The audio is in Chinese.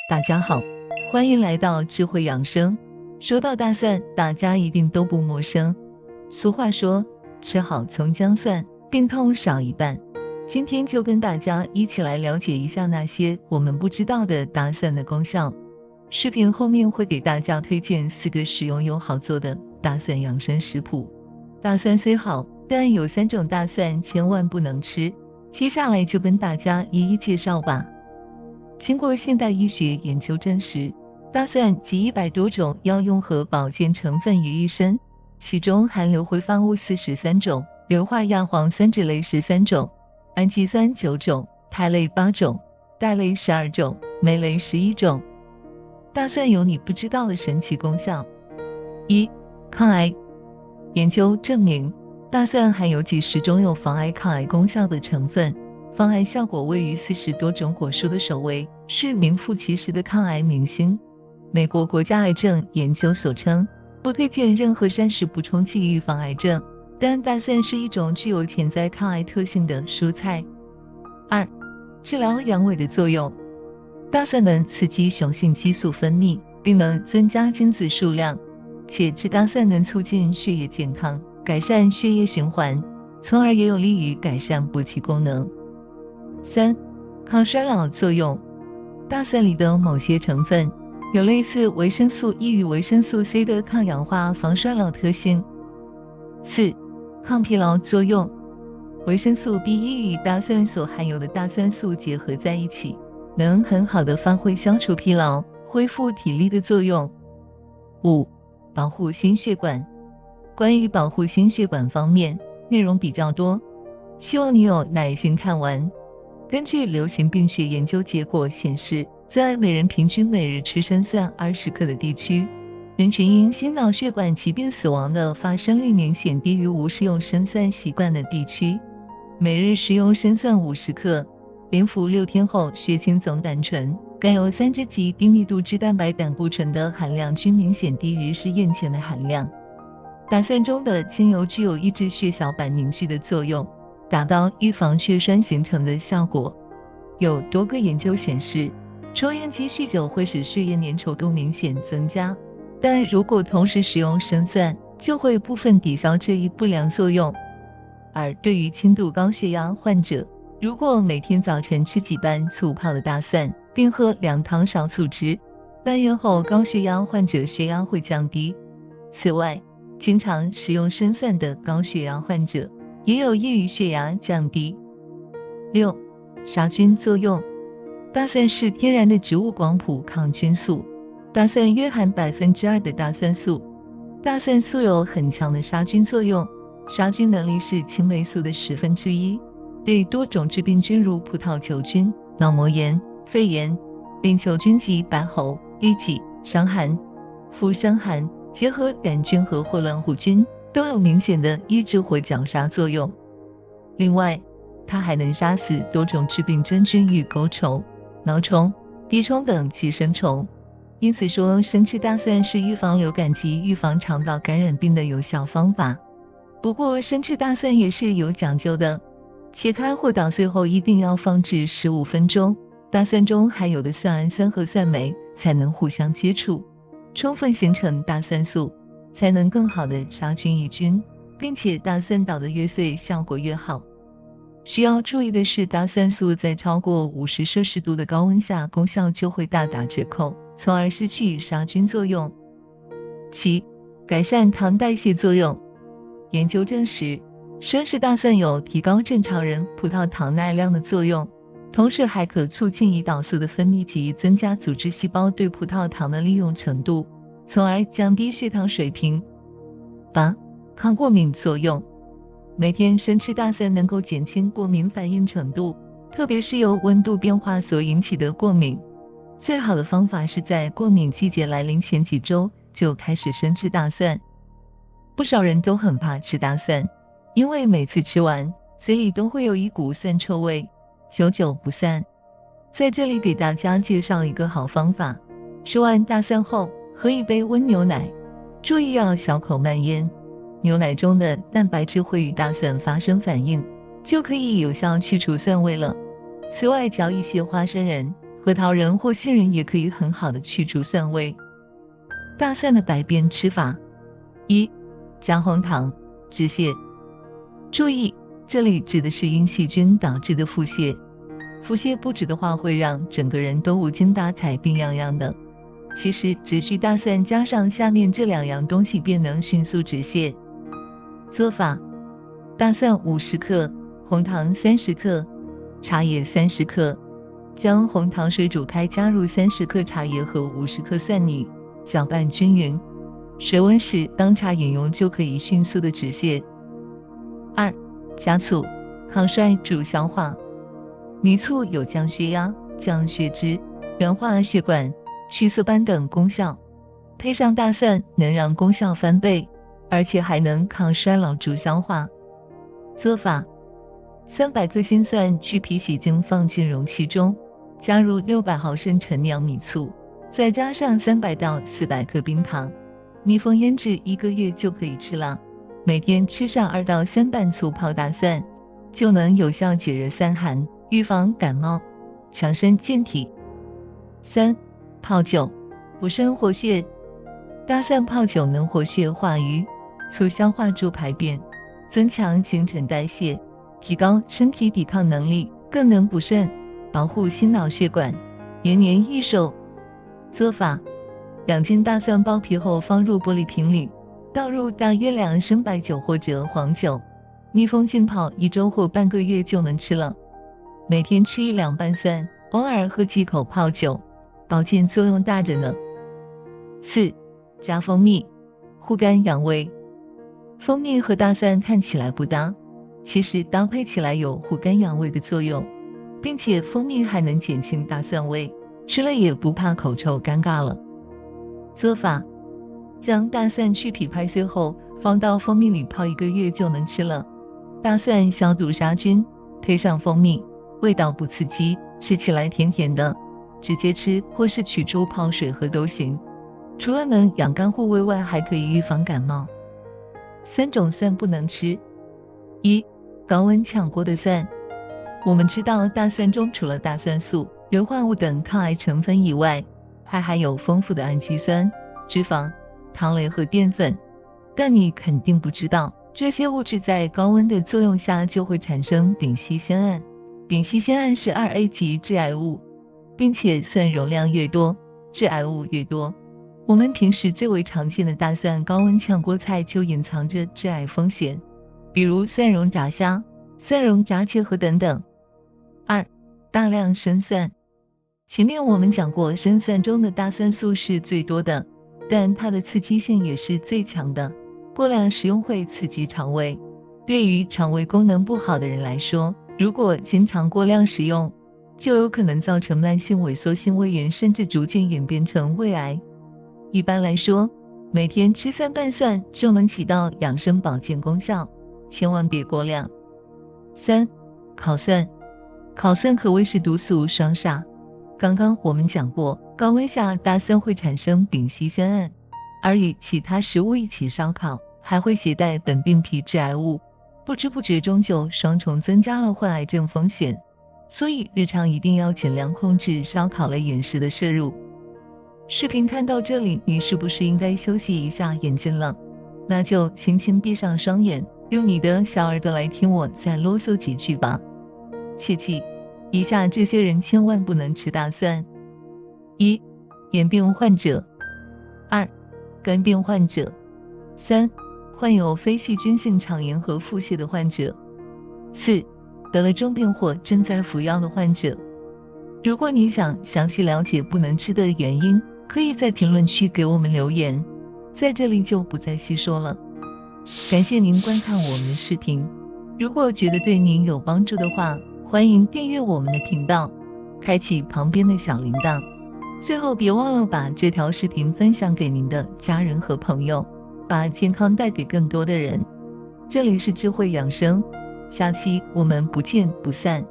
大家好，欢迎来到智慧养生。说到大蒜，大家一定都不陌生。俗话说，吃好葱姜蒜，病痛少一半。今天就跟大家一起来了解一下那些我们不知道的大蒜的功效。视频后面会给大家推荐4个实用又好做的大蒜养生食谱。大蒜虽好，但有3种大蒜千万不能吃。接下来就跟大家一一介绍吧。经过现代医学研究证实，大蒜集100多种药用和保健成分于一身，其中含硫挥发物43种，硫化亚磺酸酯类13种，氨基酸9种，肽类8种，苷类12种，镁类11种。大蒜有你不知道的神奇功效。1. 抗癌。研究证明，大蒜含有几10种有防癌抗癌功效的成分，防癌效果位于40多种果蔬的首位，是名副其实的抗癌明星。美国国家癌症研究所称，不推荐任何膳食补充剂预防癌症，但大蒜是一种具有潜在抗癌特性的蔬菜。2. 治疗阳痿的作用。大蒜能刺激雄性激素分泌，并能增加精子数量，且吃大蒜能促进血液健康，改善血液循环，从而也有利于改善勃起功能。3. 抗衰老作用。大蒜里的某些成分有类似维生素 E 与维生素 C 的抗氧化防衰老特性。4. 抗疲劳作用。维生素 B1 与大蒜所含有的大蒜素结合在一起，能很好的发挥消除疲劳、恢复体力的作用。5. 保护心血管。关于保护心血管方面，内容比较多，希望你有耐心看完。根据流行病学研究结果显示，在每人平均每日吃生蒜20克的地区，人群因心脑血管疾病死亡的发生率明显低于无食用生蒜习惯的地区。每日食用生蒜50克，连服6天后，血清总胆醇、甘油三酯及低密度脂蛋白胆固醇的含量均明显低于试验前的含量。大蒜中的精油具有抑制血小板凝聚的作用，达到预防血栓形成的效果。有多个研究显示，抽烟及酗酒会使血液粘稠度明显增加，但如果同时食用生蒜，就会部分抵消这一不良作用。而对于轻度高血压患者，如果每天早晨吃几瓣醋泡的大蒜，并喝2汤少醋汁，半夜后高血压患者血压会降低。此外，经常食用生蒜的高血压患者也有益于血压降低。6. 杀菌作用。大蒜是天然的植物广谱抗菌素，大蒜约含2%的大蒜素。大蒜素有很强的杀菌作用，杀菌能力是青霉素的1/10，对多种致病菌如葡萄球菌、脑膜炎、肺炎、链球菌及白喉、痢疾、伤寒、副伤寒结核杆菌和霍乱弧菌都有明显的抑制或绞杀作用。另外，它还能杀死多种致病真菌与钩虫、挠虫、滴虫等寄生虫。因此说，生吃大蒜是预防流感及预防肠道感染病的有效方法。不过，生吃大蒜也是有讲究的，切开或捣碎后一定要放置15分钟，大蒜中含有的蒜氨酸和蒜酶才能互相接触，充分形成大蒜素，才能更好的杀菌抑菌，并且大蒜捣得越碎，效果越好。需要注意的是，大蒜素在超过50摄氏度的高温下，功效就会大打折扣，从而失去杀菌作用。7. 改善糖代谢作用。研究证实，生吃大蒜有提高正常人葡萄糖耐量的作用，同时还可促进胰岛素的分泌及增加组织细胞对葡萄糖的利用程度，从而降低血糖水平。8. 抗过敏作用。每天生吃大蒜能够减轻过敏反应程度，特别是由温度变化所引起的过敏。最好的方法是在过敏季节来临前几周就开始生吃大蒜。不少人都很怕吃大蒜，因为每次吃完，嘴里都会有一股蒜臭味，久久不散。在这里给大家介绍一个好方法，吃完大蒜后，喝一杯温牛奶，注意要小口慢咽。牛奶中的蛋白质会与大蒜发生反应，就可以有效去除蒜味了。此外，嚼一些花生仁、核桃仁或杏仁也可以很好的去除酸味。大蒜的百变吃法：一、加红糖止泻。注意，这里指的是因细菌导致的腹泻。腹泻不止的话，会让整个人都无精打采、病怏怏的。其实只需大蒜加上下面这2样东西，便能迅速止泻。做法：大蒜50克，红糖30克，茶叶30克。将红糖水煮开，加入30克茶叶和50克蒜泥，搅拌均匀。水温时当茶饮用，就可以迅速的止泻。2、加醋，抗衰助消化。迷醋有降血压、降血脂、软化血管、去色斑等功效，配上大蒜能让功效翻倍，而且还能抗衰老助消化。做法：300克新蒜去皮洗净，放进容器中，加入600毫升陈酿米醋，再加上300到400克冰糖，密封腌制1个月就可以吃了。每天吃上2到3瓣醋泡大蒜，就能有效解热散寒，预防感冒，强身健体。3、泡酒，补肾活血。大蒜泡酒能活血化瘀，促消化助排便，增强新陈代谢，提高身体抵抗能力，更能补肾，保护心脑血管，延年益寿。做法：2斤大蒜剥皮后放入玻璃瓶里，倒入大约2升白酒或者黄酒，密封浸泡1周或半个月就能吃了。每天吃1-2瓣蒜，偶尔喝几口泡酒，保健作用大着呢。4、加蜂蜜，护肝养胃。蜂蜜和大蒜看起来不搭，其实搭配起来有护肝养胃的作用，并且蜂蜜还能减轻大蒜味，吃了也不怕口臭尴尬了。做法：将大蒜去皮拍碎后，放到蜂蜜里泡1个月就能吃了。大蒜消毒杀菌，配上蜂蜜，味道不刺激，吃起来甜甜的，直接吃或是取出泡水喝都行。除了能养肝护胃外，还可以预防感冒。3种蒜不能吃。1、高温炝锅的蒜。我们知道大蒜中除了大蒜素、硫化物等抗癌成分以外，还含有丰富的氨基酸、脂肪、糖类和淀粉，但你肯定不知道，这些物质在高温的作用下就会产生丙烯酰胺。丙烯酰胺是2A 级致癌物，并且蒜容量越多，致癌物越多。我们平时最为常见的大蒜高温炝锅菜就隐藏着致癌风险，比如蒜蓉炸虾、蒜蓉炸茄盒等等。2、大量生蒜。前面我们讲过，生蒜中的大蒜素是最多的，但它的刺激性也是最强的。过量食用会刺激肠胃，对于肠胃功能不好的人来说，如果经常过量食用，就有可能造成慢性萎缩性胃炎，甚至逐渐演变成胃癌。一般来说，每天吃3瓣蒜就能起到养生保健功效，千万别过量。3、烤蒜。烤蒜可谓是毒素双杀。刚刚我们讲过，高温下大蒜会产生丙烯酰胺，而与其他食物一起烧烤，还会携带苯并芘致癌物，不知不觉中就双重增加了患癌症风险。所以日常一定要尽量控制烧烤类饮食的摄入。视频看到这里，你是不是应该休息一下眼睛了？那就轻轻闭上双眼，用你的小耳朵来听我再啰嗦几句吧。切记，以下这些人千万不能吃大蒜。1、眼病患者。2、肝病患者。3、患有非细菌性肠炎和腹泻的患者。4、得了重病或正在服药的患者。如果你想详细了解不能吃的原因，可以在评论区给我们留言，在这里就不再细说了。感谢您观看我们的视频，如果觉得对您有帮助的话，欢迎订阅我们的频道，开启旁边的小铃铛。最后别忘了把这条视频分享给您的家人和朋友，把健康带给更多的人。这里是智慧养生，下期我们不见不散。